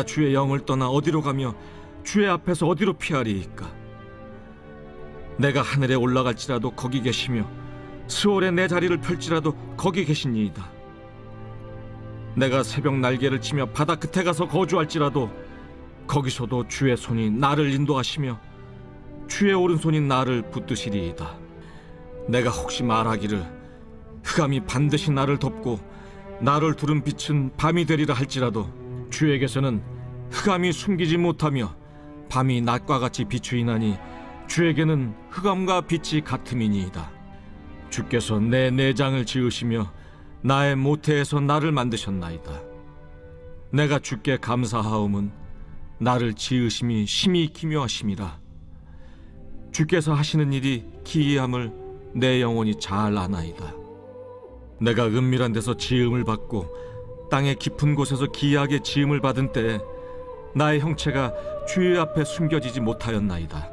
내가 주의 영을 떠나 어디로 가며 주의 앞에서 어디로 피하리이까? 내가 하늘에 올라갈지라도 거기 계시며 스올에 내 자리를 펼지라도 거기 계시니이다. 내가 새벽 날개를 치며 바다 끝에 가서 거주할지라도 거기서도 주의 손이 나를 인도하시며 주의 오른손이 나를 붙드시리이다. 내가 혹시 말하기를 흑암이 반드시 나를 덮고 나를 두른 빛은 밤이 되리라 할지라도 주에게서는 흑암이 숨기지 못하며 밤이 낮과 같이 비추이나니 주에게는 흑암과 빛이 같음이니이다. 주께서 내 내장을 지으시며 나의 모태에서 나를 만드셨나이다. 내가 주께 감사하옴은 나를 지으심이 심히 기묘하심이라. 주께서 하시는 일이 기이함을 내 영혼이 잘 아나이다. 내가 은밀한 데서 지음을 받고 땅의 깊은 곳에서 기이하게 지음을 받은 때에 나의 형체가 주의 앞에 숨겨지지 못하였나이다.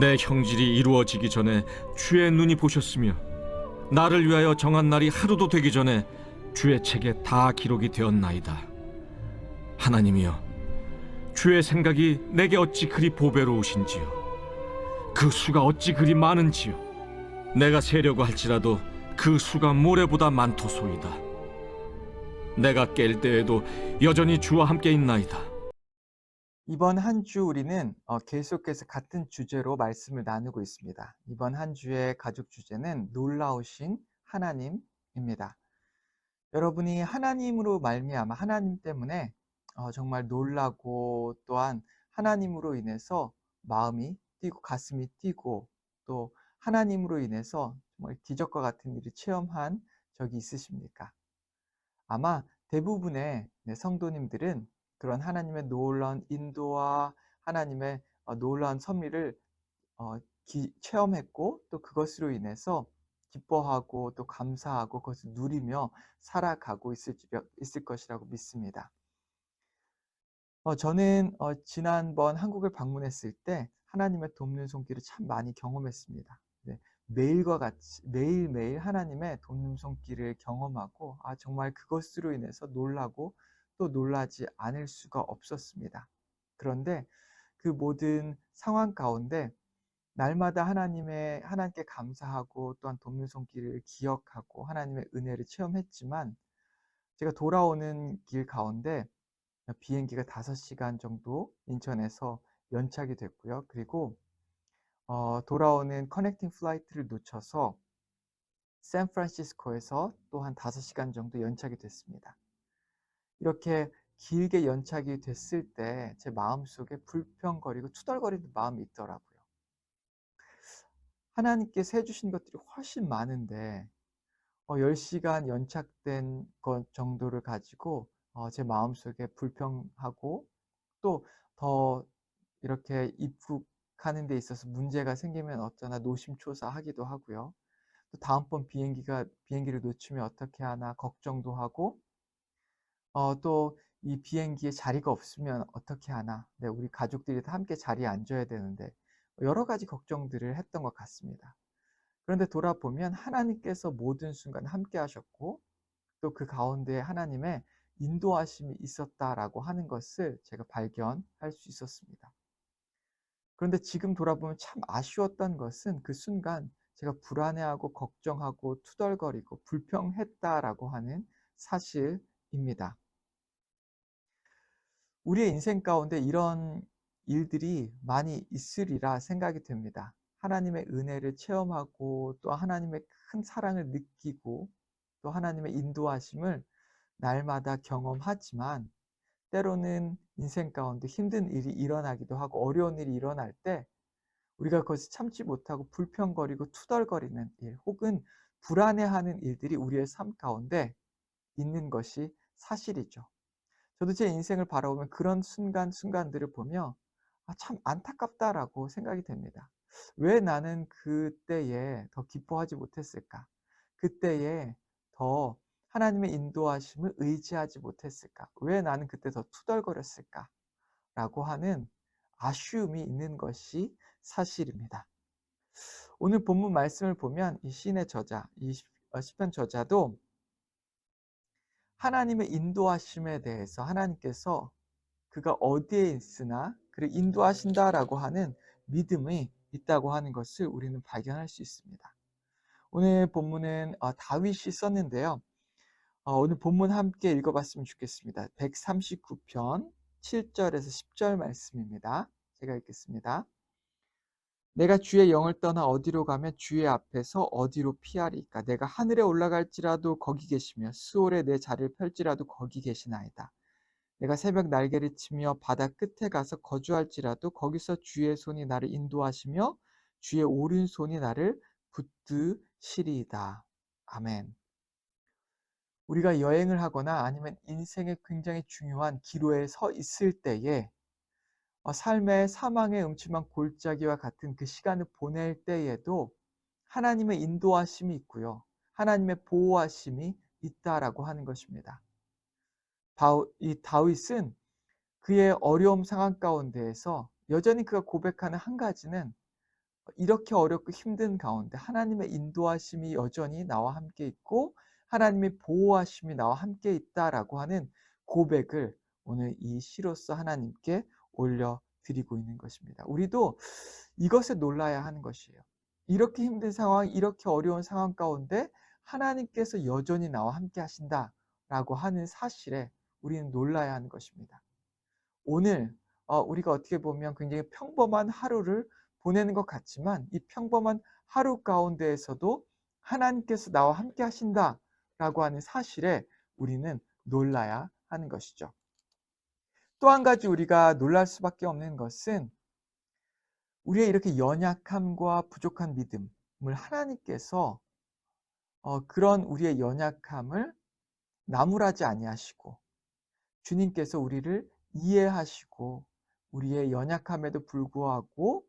내 형질이 이루어지기 전에 주의 눈이 보셨으며 나를 위하여 정한 날이 하루도 되기 전에 주의 책에 다 기록이 되었나이다. 하나님이여, 주의 생각이 내게 어찌 그리 보배로우신지요. 그 수가 어찌 그리 많은지요. 내가 세려고 할지라도 그 수가 모래보다 많도소이다. 내가 깰 때에도 여전히 주와 함께 있나이다. 이번 한 주 우리는 계속해서 같은 주제로 말씀을 나누고 있습니다. 이번 한 주의 가족 주제는 놀라우신 하나님입니다. 여러분이 하나님으로 말미암아 하나님 때문에 정말 놀라고 또한 하나님으로 인해서 마음이 뛰고 가슴이 뛰고 또 하나님으로 인해서 정말 기적과 같은 일을 체험한 적이 있으십니까? 아마 대부분의 성도님들은 그런 하나님의 놀라운 인도와 하나님의 놀라운 섭리를 체험했고 또 그것으로 인해서 기뻐하고 또 감사하고 그것을 누리며 살아가고 있을 것이라고 믿습니다. 저는 지난번 한국을 방문했을 때 하나님의 돕는 손길을 참 많이 경험했습니다. 네, 매일과 같이 매일매일 하나님의 돕는 손길을 경험하고 정말 그것으로 인해서 놀라고 또 놀라지 않을 수가 없었습니다. 그런데 그 모든 상황 가운데 날마다 하나님께 감사하고 또한 돕는 손길을 기억하고 하나님의 은혜를 체험했지만 제가 돌아오는 길 가운데 비행기가 5시간 정도 인천에서 연착이 됐고요. 그리고 돌아오는 커넥팅 플라이트를 놓쳐서 샌프란시스코에서 또 한 5시간 정도 연착이 됐습니다. 이렇게 길게 연착이 됐을 때 제 마음속에 불평거리고 투덜거리는 마음이 있더라고요. 하나님께서 해주신 것들이 훨씬 많은데 10시간 연착된 것 정도를 가지고 제 마음속에 불평하고 또 더 이렇게 입국하는 데 있어서 문제가 생기면 어쩌나 노심초사하기도 하고요. 또 다음번 비행기를 놓치면 어떻게 하나 걱정도 하고 또 이 비행기에 자리가 없으면 어떻게 하나. 네, 우리 가족들이 다 함께 자리에 앉아야 되는데 여러 가지 걱정들을 했던 것 같습니다. 그런데 돌아보면 하나님께서 모든 순간 함께 하셨고 또 그 가운데 하나님의 인도하심이 있었다라고 하는 것을 제가 발견할 수 있었습니다. 그런데 지금 돌아보면 참 아쉬웠던 것은 그 순간 제가 불안해하고 걱정하고 투덜거리고 불평했다라고 하는 사실입니다. 우리의 인생 가운데 이런 일들이 많이 있으리라 생각이 됩니다. 하나님의 은혜를 체험하고 또 하나님의 큰 사랑을 느끼고 또 하나님의 인도하심을 날마다 경험하지만 때로는 인생 가운데 힘든 일이 일어나기도 하고 어려운 일이 일어날 때 우리가 그것을 참지 못하고 불평거리고 투덜거리는 일 혹은 불안해하는 일들이 우리의 삶 가운데 있는 것이 사실이죠. 저도 제 인생을 바라보면 그런 순간들을 보며 참 안타깝다라고 생각이 됩니다. 왜 나는 그때에 더 기뻐하지 못했을까? 그때에 더 하나님의 인도하심을 의지하지 못했을까? 왜 나는 그때 더 투덜거렸을까? 라고 하는 아쉬움이 있는 것이 사실입니다. 오늘 본문 말씀을 보면 이 시인의 저자, 이 시편 저자도 하나님의 인도하심에 대해서 하나님께서 그가 어디에 있으나 그를 인도하신다라고 하는 믿음이 있다고 하는 것을 우리는 발견할 수 있습니다. 오늘 본문은 다윗이 썼는데요. 오늘 본문 함께 읽어봤으면 좋겠습니다. 139편 7절에서 10절 말씀입니다. 제가 읽겠습니다. 내가 주의 영을 떠나 어디로 가면 주의 앞에서 어디로 피하리까? 내가 하늘에 올라갈지라도 거기 계시며 스올에 내 자리를 펼지라도 거기 계시나이다. 내가 새벽 날개를 치며 바다 끝에 가서 거주할지라도 거기서 주의 손이 나를 인도하시며 주의 오른손이 나를 붙드시리이다. 아멘. 우리가 여행을 하거나 아니면 인생의 굉장히 중요한 기로에 서 있을 때에 삶의 사망의 음침한 골짜기와 같은 그 시간을 보낼 때에도 하나님의 인도하심이 있고요. 하나님의 보호하심이 있다라고 하는 것입니다. 이 다윗은 그의 어려움 상황 가운데에서 여전히 그가 고백하는 한 가지는 이렇게 어렵고 힘든 가운데 하나님의 인도하심이 여전히 나와 함께 있고 하나님의 보호하심이 나와 함께 있다라고 하는 고백을 오늘 이 시로서 하나님께 올려드리고 있는 것입니다. 우리도 이것에 놀라야 하는 것이에요. 이렇게 힘든 상황, 이렇게 어려운 상황 가운데 하나님께서 여전히 나와 함께 하신다라고 하는 사실에 우리는 놀라야 하는 것입니다. 오늘 우리가 어떻게 보면 굉장히 평범한 하루를 보내는 것 같지만 이 평범한 하루 가운데에서도 하나님께서 나와 함께 하신다라고 하는 사실에 우리는 놀라야 하는 것이죠. 또 한 가지 우리가 놀랄 수밖에 없는 것은 우리의 이렇게 연약함과 부족한 믿음을 하나님께서 그런 우리의 연약함을 나무라지 아니하시고 주님께서 우리를 이해하시고 우리의 연약함에도 불구하고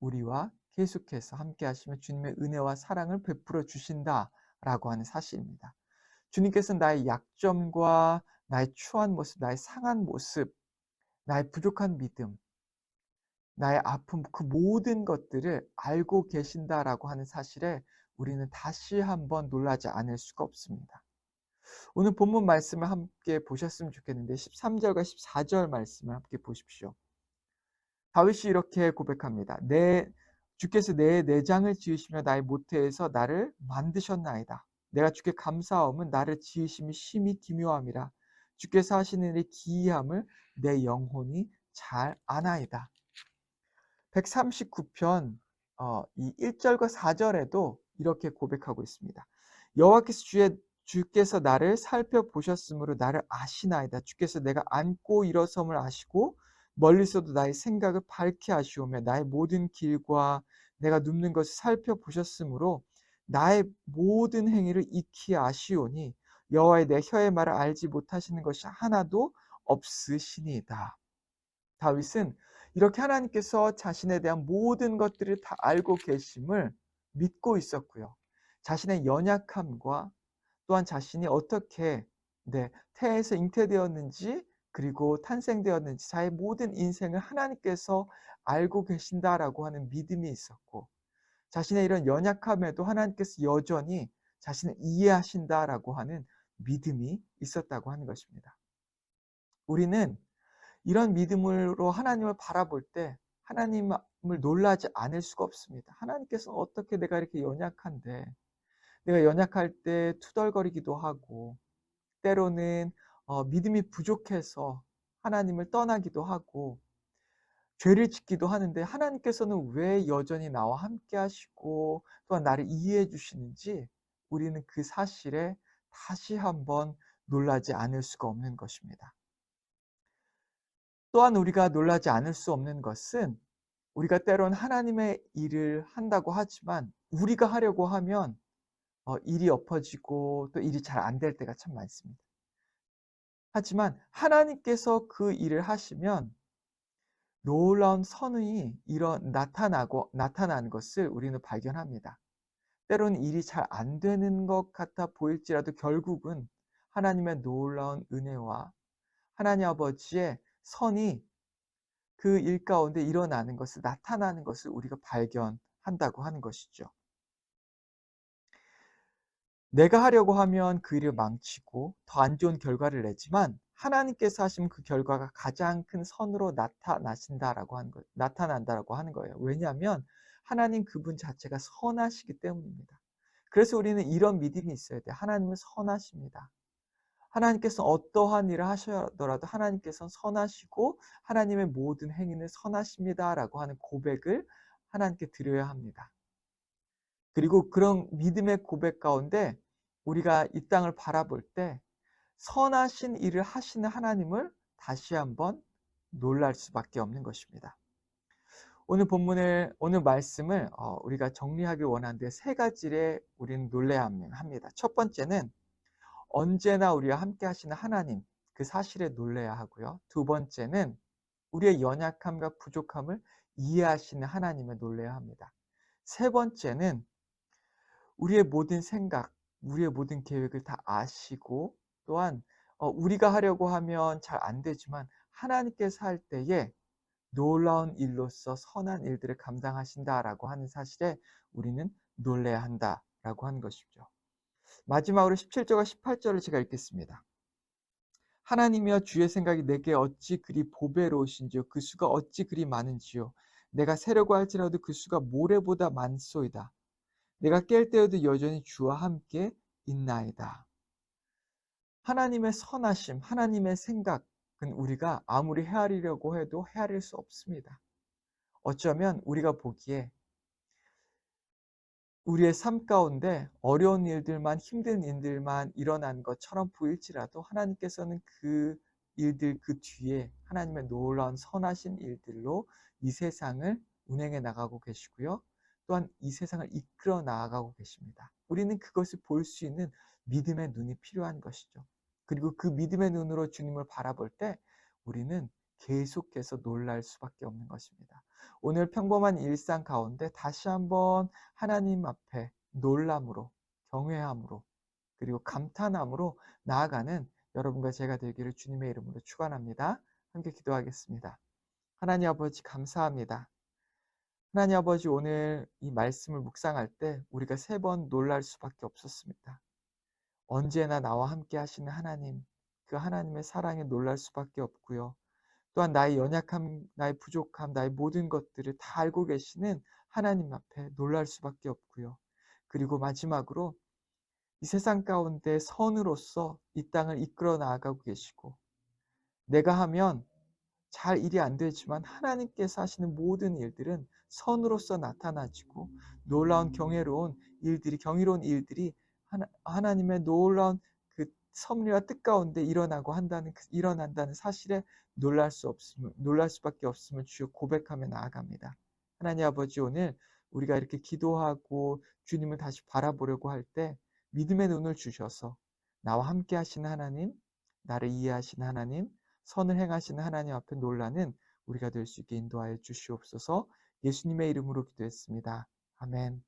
우리와 계속해서 함께 하시며 주님의 은혜와 사랑을 베풀어 주신다라고 하는 사실입니다. 주님께서는 나의 약점과 나의 추한 모습, 나의 상한 모습, 나의 부족한 믿음, 나의 아픔, 그 모든 것들을 알고 계신다라고 하는 사실에 우리는 다시 한번 놀라지 않을 수가 없습니다. 오늘 본문 말씀을 함께 보셨으면 좋겠는데 13절과 14절 말씀을 함께 보십시오. 다윗이 이렇게 고백합니다. 주께서 내 내장을 지으시며 나의 모태에서 나를 만드셨나이다. 내가 주께 감사함은 나를 지으심이 심히 기묘함이라. 주께서 하시는 일이 기이함을 내 영혼이 잘 아나이다. 139편 이 1절과 4절에도 이렇게 고백하고 있습니다. 여호와께서 주께서 나를 살펴보셨으므로 나를 아시나이다. 주께서 내가 앉고 일어섬을 아시고 멀리서도 나의 생각을 밝히 아시오며 나의 모든 길과 내가 눕는 것을 살펴보셨으므로 나의 모든 행위를 익히 아시오니 여호와의 내 혀의 말을 알지 못하시는 것이 하나도 없으시니이다. 다윗은 이렇게 하나님께서 자신에 대한 모든 것들을 다 알고 계심을 믿고 있었고요. 자신의 연약함과 또한 자신이 어떻게 태에서 잉태되었는지 그리고 탄생되었는지 자의 모든 인생을 하나님께서 알고 계신다라고 하는 믿음이 있었고 자신의 이런 연약함에도 하나님께서 여전히 자신을 이해하신다라고 하는 믿음이 있었다고 하는 것입니다. 우리는 이런 믿음으로 하나님을 바라볼 때 하나님을 놀라지 않을 수가 없습니다. 하나님께서 어떻게 내가 이렇게 연약한데 내가 연약할 때 투덜거리기도 하고 때로는 믿음이 부족해서 하나님을 떠나기도 하고 죄를 짓기도 하는데 하나님께서는 왜 여전히 나와 함께 하시고 또한 나를 이해해 주시는지 우리는 그 사실에 다시 한번 놀라지 않을 수가 없는 것입니다. 또한 우리가 놀라지 않을 수 없는 것은 우리가 때론 하나님의 일을 한다고 하지만 우리가 하려고 하면 일이 엎어지고 또 일이 잘 안 될 때가 참 많습니다. 하지만 하나님께서 그 일을 하시면 놀라운 선이 나타나는 것을 우리는 발견합니다. 때로는 일이 잘 안 되는 것 같아 보일지라도 결국은 하나님의 놀라운 은혜와 하나님 아버지의 선이 그 일 가운데 일어나는 것을 나타나는 것을 우리가 발견한다고 하는 것이죠. 내가 하려고 하면 그 일을 망치고 더 안 좋은 결과를 내지만 하나님께서 하시면 그 결과가 가장 큰 선으로 나타난다라고 하는 거예요. 왜냐하면 하나님 그분 자체가 선하시기 때문입니다. 그래서 우리는 이런 믿음이 있어야 돼요. 하나님은 선하십니다. 하나님께서 어떠한 일을 하시더라도 하나님께서는 선하시고 하나님의 모든 행위는 선하십니다라고 하는 고백을 하나님께 드려야 합니다. 그리고 그런 믿음의 고백 가운데 우리가 이 땅을 바라볼 때 선하신 일을 하시는 하나님을 다시 한번 놀랄 수밖에 없는 것입니다. 오늘 말씀을 우리가 정리하길 원하는데 세 가지를 우리는 놀라야 합니다. 첫 번째는 언제나 우리와 함께 하시는 하나님, 그 사실에 놀라야 하고요. 두 번째는 우리의 연약함과 부족함을 이해하시는 하나님에 놀라야 합니다. 세 번째는 우리의 모든 생각, 우리의 모든 계획을 다 아시고 또한 우리가 하려고 하면 잘 안 되지만 하나님께서 할 때에 놀라운 일로서 선한 일들을 감당하신다라고 하는 사실에 우리는 놀라야 한다라고 하는 것이죠. 마지막으로 17절과 18절을 제가 읽겠습니다. 하나님이여 주의 생각이 내게 어찌 그리 보배로우신지요 그 수가 어찌 그리 많은지요 내가 세려고 할지라도 그 수가 모래보다 많소이다. 내가 깰 때에도 여전히 주와 함께 있나이다. 하나님의 선하심, 하나님의 생각은 우리가 아무리 헤아리려고 해도 헤아릴 수 없습니다. 어쩌면 우리가 보기에 우리의 삶 가운데 어려운 일들만, 힘든 일들만 일어난 것처럼 보일지라도 하나님께서는 그 일들 그 뒤에 하나님의 놀라운 선하신 일들로 이 세상을 운행해 나가고 계시고요. 또한 이 세상을 이끌어 나아가고 계십니다. 우리는 그것을 볼 수 있는 믿음의 눈이 필요한 것이죠. 그리고 그 믿음의 눈으로 주님을 바라볼 때 우리는 계속해서 놀랄 수밖에 없는 것입니다. 오늘 평범한 일상 가운데 다시 한번 하나님 앞에 놀람으로, 경외함으로, 그리고 감탄함으로 나아가는 여러분과 제가 되기를 주님의 이름으로 축원합니다. 함께 기도하겠습니다. 하나님 아버지 감사합니다. 하나님 아버지 오늘 이 말씀을 묵상할 때 우리가 3번 놀랄 수밖에 없었습니다. 언제나 나와 함께 하시는 하나님, 그 하나님의 사랑에 놀랄 수밖에 없고요. 또한 나의 연약함, 나의 부족함, 나의 모든 것들을 다 알고 계시는 하나님 앞에 놀랄 수밖에 없고요. 그리고 마지막으로 이 세상 가운데 선으로서 이 땅을 이끌어 나아가고 계시고 내가 하면 잘 일이 안 되지만 하나님께서 하시는 모든 일들은 선으로서 나타나지고 놀라운 경이로운 일들이 하나님의 놀라운 그 섭리와 뜻 가운데 일어난다는 사실에 놀랄 수밖에 없음을 주여 고백하며 나아갑니다. 하나님 아버지 오늘 우리가 이렇게 기도하고 주님을 다시 바라보려고 할 때 믿음의 눈을 주셔서 나와 함께 하시는 하나님, 나를 이해하시는 하나님, 선을 행하시는 하나님 앞에 놀라는 우리가 될 수 있게 인도하여 주시옵소서. 예수님의 이름으로 기도했습니다. 아멘.